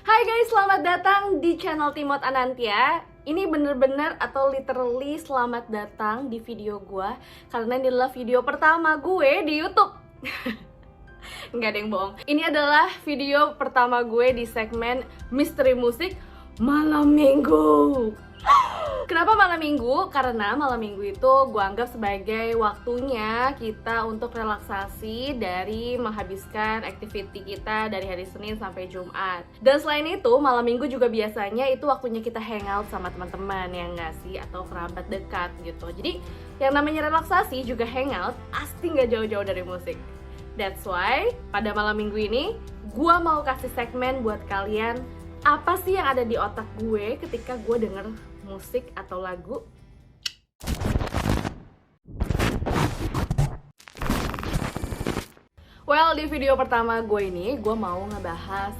Hai guys, selamat datang di channel Timot Anantia. Ini bener-bener atau literally selamat datang di video gue, karena ini adalah video pertama gue di YouTube. Nggak ada yang bohong. Ini adalah video pertama gue di segmen Misteri Musik Malam Minggu. Kenapa malam minggu? Karena malam minggu itu gue anggap sebagai waktunya kita untuk relaksasi dari menghabiskan activity kita dari hari Senin sampai Jumat. Dan selain itu, malam minggu juga biasanya itu waktunya kita hangout sama teman-teman yang nggak sih, atau kerabat dekat gitu. Jadi yang namanya relaksasi juga hangout pasti nggak jauh-jauh dari musik. That's why pada malam minggu ini gue mau kasih segmen buat kalian, apa sih yang ada di otak gue ketika gue denger musik atau lagu. Well, di video pertama gue ini, gue mau ngebahas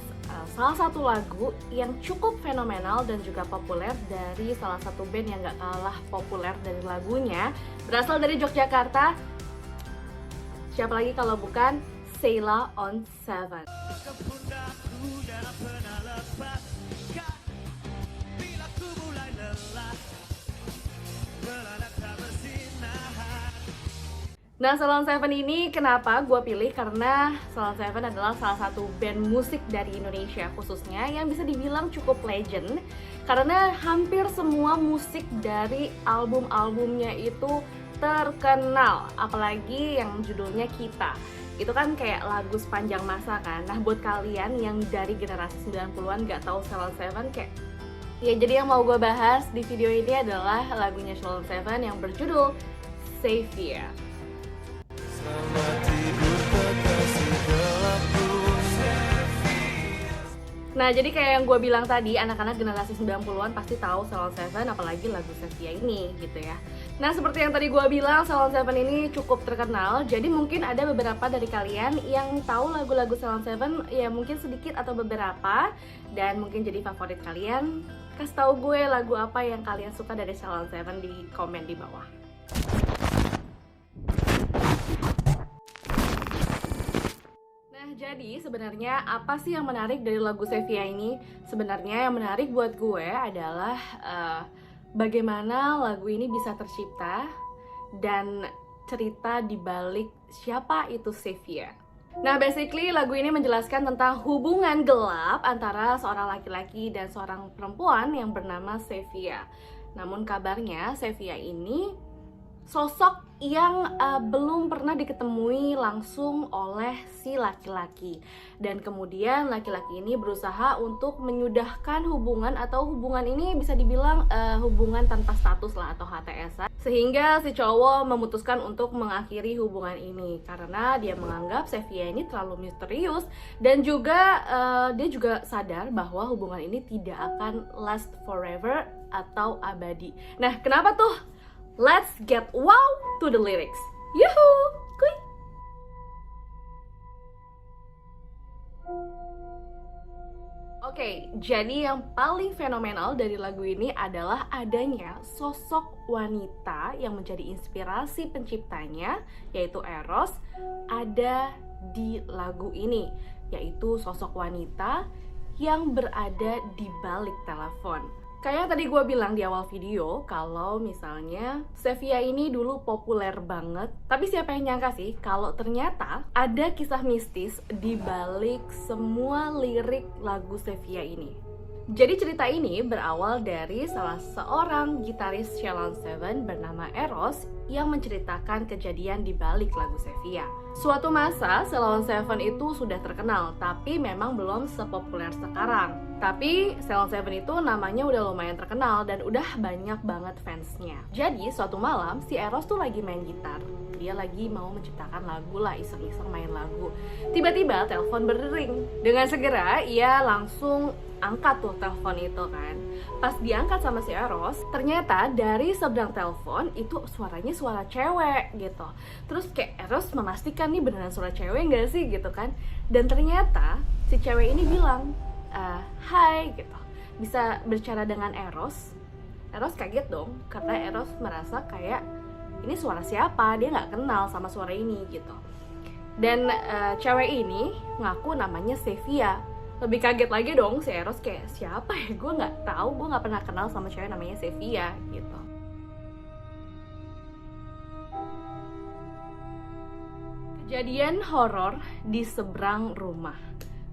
salah satu lagu yang cukup fenomenal dan juga populer dari salah satu band yang gak kalah populer dari lagunya. Berasal dari Yogyakarta. Siapa lagi kalau bukan Sheila on 7. Nah, Sheila on 7 ini kenapa gue pilih? Karena Sheila on 7 adalah salah satu band musik dari Indonesia khususnya yang bisa dibilang cukup legend, karena hampir semua musik dari album-albumnya itu terkenal, apalagi yang judulnya Kita. Itu kan kayak lagu sepanjang masa kan. Nah, buat kalian yang dari generasi 90-an gak tahu Sheila on 7 kayak ya, jadi yang mau gue bahas di video ini adalah lagunya Sheila on 7 yang berjudul Savior. Nah, jadi kayak yang gue bilang tadi, anak-anak generasi 90-an pasti tahu Sheila on 7, apalagi lagu Savior ini gitu ya. Nah, seperti yang tadi gue bilang, Sheila on 7 ini cukup terkenal. Jadi mungkin ada beberapa dari kalian yang tahu lagu-lagu Sheila on 7, ya mungkin sedikit atau beberapa, dan mungkin jadi favorit kalian. Kasih tahu gue lagu apa yang kalian suka dari Sheila on 7 di komen di bawah. Jadi sebenarnya apa sih yang menarik dari lagu Savior ini? Sebenarnya yang menarik buat gue adalah bagaimana lagu ini bisa tercipta dan cerita di balik siapa itu Savior. Nah, basically lagu ini menjelaskan tentang hubungan gelap antara seorang laki-laki dan seorang perempuan yang bernama Savior. Namun kabarnya Savior ini sosok yang belum pernah diketemui langsung oleh si laki-laki. Dan kemudian laki-laki ini berusaha untuk menyudahkan hubungan, atau hubungan ini bisa dibilang hubungan tanpa status lah, atau HTS. Sehingga si cowok memutuskan untuk mengakhiri hubungan ini karena dia menganggap Savior ini terlalu misterius, dan juga dia juga sadar bahwa hubungan ini tidak akan last forever atau abadi. Nah, kenapa tuh? Let's get wow to the lyrics. Yuhuu, kuy. Oke, jadi yang paling fenomenal dari lagu ini adalah adanya sosok wanita yang menjadi inspirasi penciptanya, yaitu Eros, ada di lagu ini, yaitu sosok wanita yang berada di balik telepon. Kayak tadi gue bilang di awal video, kalau misalnya Savior ini dulu populer banget, tapi siapa yang nyangka sih kalau ternyata ada kisah mistis di balik semua lirik lagu Savior ini. Jadi cerita ini berawal dari salah seorang gitaris Sheila on 7 bernama Eros yang menceritakan kejadian di balik lagu Savior. Suatu masa Sheila on 7 itu sudah terkenal, tapi memang belum sepopuler sekarang. Tapi Sheila on 7 itu namanya udah lumayan terkenal dan udah banyak banget fansnya. Jadi suatu malam si Eros tuh lagi main gitar. Dia lagi mau menciptakan lagu lah, iseng-iseng main lagu. Tiba-tiba telepon berdering. Dengan segera ia langsung angkat tuh telepon itu kan. Pas diangkat sama si Eros, ternyata dari seberang telepon itu suaranya suara cewek gitu. Terus kayak Eros memastikan nih beneran suara cewek gak sih gitu kan. Dan ternyata si cewek ini bilang, hai gitu, bisa bicara dengan Eros. Eros kaget dong, karena Eros merasa kayak ini suara siapa, dia nggak kenal sama suara ini gitu. Dan cewek ini ngaku namanya Savior. Lebih kaget lagi dong si Eros, kayak siapa ya, gue nggak tahu, gue nggak pernah kenal sama cewek namanya Sevia gitu. Kejadian horor di seberang rumah.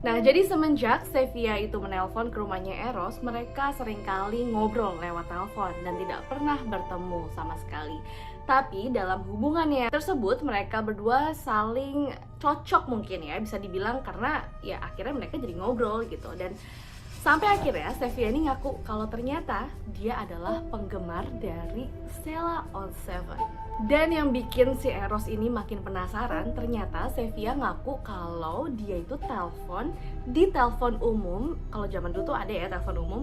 Nah, jadi semenjak Sevia itu menelpon ke rumahnya Eros, mereka seringkali ngobrol lewat telepon dan tidak pernah bertemu sama sekali. Tapi dalam hubungannya tersebut, mereka berdua saling cocok mungkin ya, bisa dibilang, karena ya akhirnya mereka jadi ngobrol gitu. Dan sampai akhirnya Sevia ini ngaku kalau ternyata dia adalah penggemar dari Sheila on 7. Dan yang bikin si Eros ini makin penasaran, ternyata Sevia ngaku kalau dia itu telepon di telepon umum, kalau zaman dulu tuh ada ya telepon umum,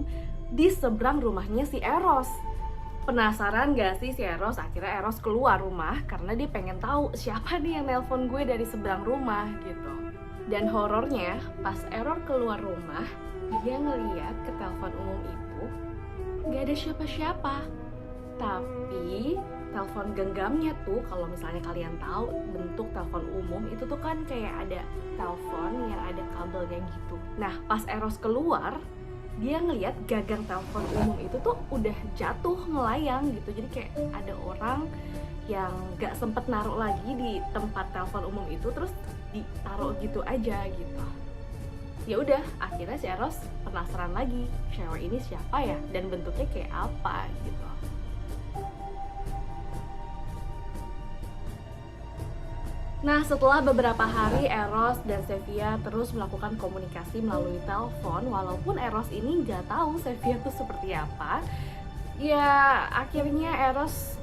di seberang rumahnya si Eros. Penasaran gak sih si Eros? Akhirnya Eros keluar rumah karena dia pengen tahu siapa nih yang nelpon gue dari seberang rumah gitu. Dan horornya, pas Eros keluar rumah, dia ngeliat ke telepon umum itu gak ada siapa-siapa. Tapi telepon genggamnya tuh, kalau misalnya kalian tahu bentuk telepon umum itu tuh kan kayak ada telepon yang ada kabelnya gitu. Nah, pas Eros keluar, dia ngeliat gagang telepon umum itu tuh udah jatuh ngelayang gitu. Jadi kayak ada orang yang gak sempet naruh lagi di tempat telepon umum itu, terus ditaruh gitu aja gitu. Ya udah, akhirnya si Eros penasaran lagi, cewek ini siapa ya dan bentuknya kayak apa gitu. Nah, setelah beberapa hari, Eros dan Sevia terus melakukan komunikasi melalui telepon. Walaupun Eros ini nggak tahu Sevia itu seperti apa, ya akhirnya Eros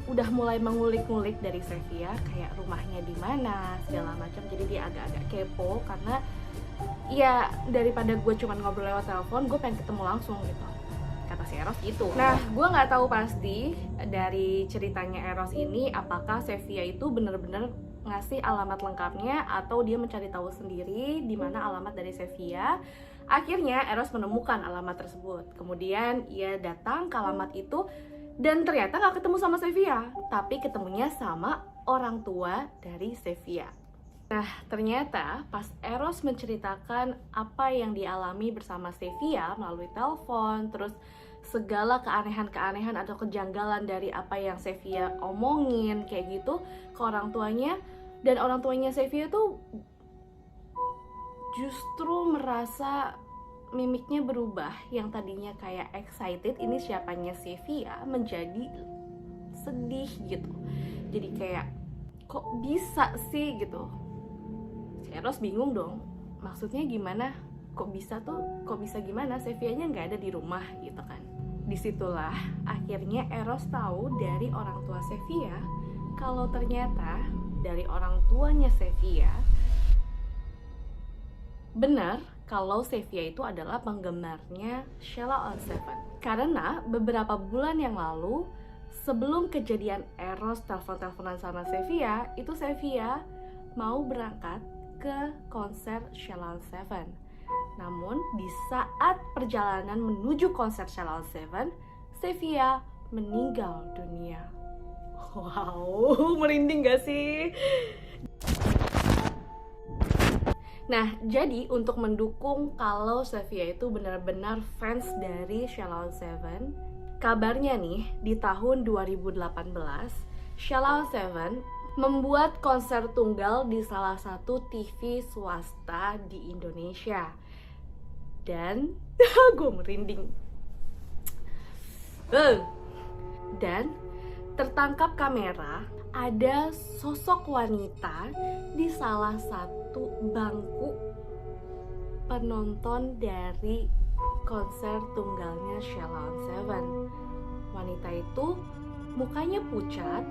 udah mulai mengulik-ngulik dari Sevia, kayak rumahnya di mana, segala macam. Jadi dia agak-agak kepo, karena ya daripada gue cuma ngobrol lewat telepon, gue pengen ketemu langsung gitu, kata si Eros gitu. Nah, gue nggak tahu pasti dari ceritanya Eros ini apakah Sevia itu bener-bener ngasih alamat lengkapnya atau dia mencari tahu sendiri di mana alamat dari Sevia. Akhirnya Eros menemukan alamat tersebut. Kemudian ia datang ke alamat itu dan ternyata nggak ketemu sama Sevia, tapi ketemunya sama orang tua dari Sevia. Nah, ternyata pas Eros menceritakan apa yang dialami bersama Sevia melalui telepon, terus segala keanehan-keanehan atau kejanggalan dari apa yang Sevia omongin kayak gitu ke orang tuanya, dan orang tuanya Sevia tuh justru merasa mimiknya berubah, yang tadinya kayak excited, ini siapanya Sevia, menjadi sedih gitu. Jadi kayak kok bisa sih gitu. Si Eros bingung dong, maksudnya gimana? Kok bisa gimana? Sevianya nggak ada di rumah gitu kan. Disitulah akhirnya Eros tahu dari orang tua Sevia kalau ternyata dari orang tuanya Sevia benar kalau Sevia itu adalah penggemarnya Sheila on 7. Karena beberapa bulan yang lalu, sebelum kejadian Eros telepon-teleponan sama Sevia, itu Sevia mau berangkat ke konser Sheila on 7. Namun di saat perjalanan menuju konser Sheila on 7, Sevia meninggal dunia. Wow, merinding gak sih? Nah, jadi untuk mendukung kalau Sevia itu benar-benar fans dari Sheila on 7, kabarnya nih di tahun 2018, Sheila on 7 membuat konser tunggal di salah satu TV swasta di Indonesia. Dan gue merinding. Dan tertangkap kamera ada sosok wanita di salah satu bangku penonton dari konser tunggalnya Sheila on 7. Wanita itu mukanya pucat,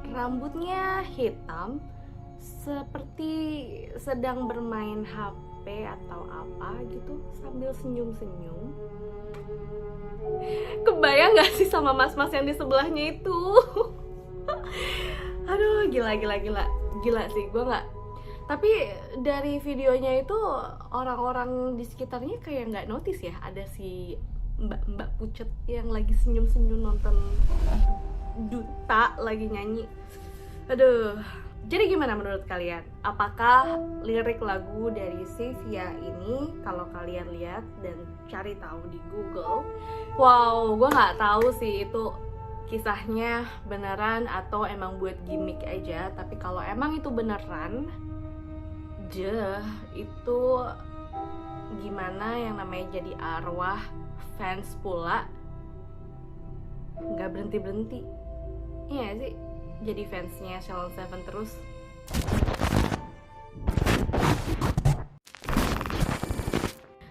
rambutnya hitam, seperti sedang bermain HP atau apa gitu sambil senyum-senyum. Kebayang gak sih sama mas-mas yang di sebelahnya itu? Aduh, gila sih, gue gak. Tapi dari videonya itu orang-orang di sekitarnya kayak gak notice ya ada si mbak-mbak pucet yang lagi senyum-senyum nonton duta lagi nyanyi. Aduh. Jadi gimana menurut kalian? Apakah lirik lagu dari Xzibia ini kalau kalian lihat dan cari tahu di Google, wow, gue nggak tahu sih itu kisahnya beneran atau emang buat gimmick aja. Tapi kalau emang itu beneran, itu gimana yang namanya jadi arwah fans pula nggak berhenti-berhenti. Iya sih, jadi fansnya Shalom 7 terus.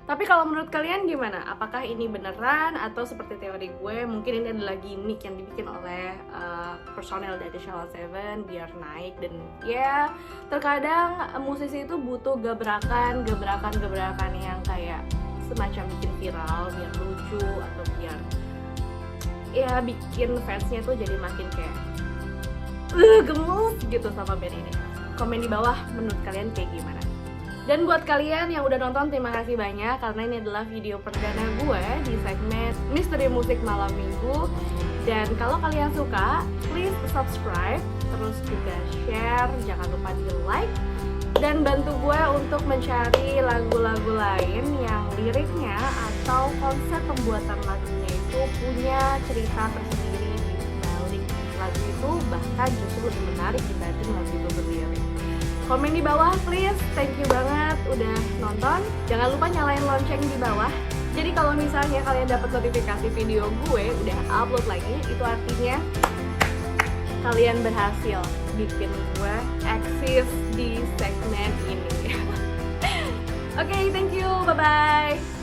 Tapi kalau menurut kalian gimana? Apakah ini beneran atau seperti teori gue, mungkin ini adalah gimmick yang dibikin oleh personel dari Shalom 7 biar naik. Dan ya terkadang musisi itu butuh gebrakan yang kayak semacam bikin viral biar lucu atau biar ya bikin fansnya tuh jadi makin kayak gemes gitu sama band ini. Komen di bawah menurut kalian kayak gimana. Dan buat kalian yang udah nonton, terima kasih banyak karena ini adalah video perdana gue di segmen Misteri Musik Malam Minggu. Dan kalau kalian suka, please subscribe, terus juga share, jangan lupa di like, dan bantu gue untuk mencari lagu-lagu lain yang liriknya atau konsep pembuatan lagunya itu punya cerita tersendiri di balik lagu itu, bahkan justru lebih menarik dibanding lagu itu berlirik. Komen di bawah please, thank you banget udah nonton. Jangan lupa nyalain lonceng di bawah. Jadi kalau misalnya kalian dapat notifikasi video gue udah upload lagi, itu artinya kalian berhasil bikin gue eksis di segmen ini. Oke, thank you, bye-bye.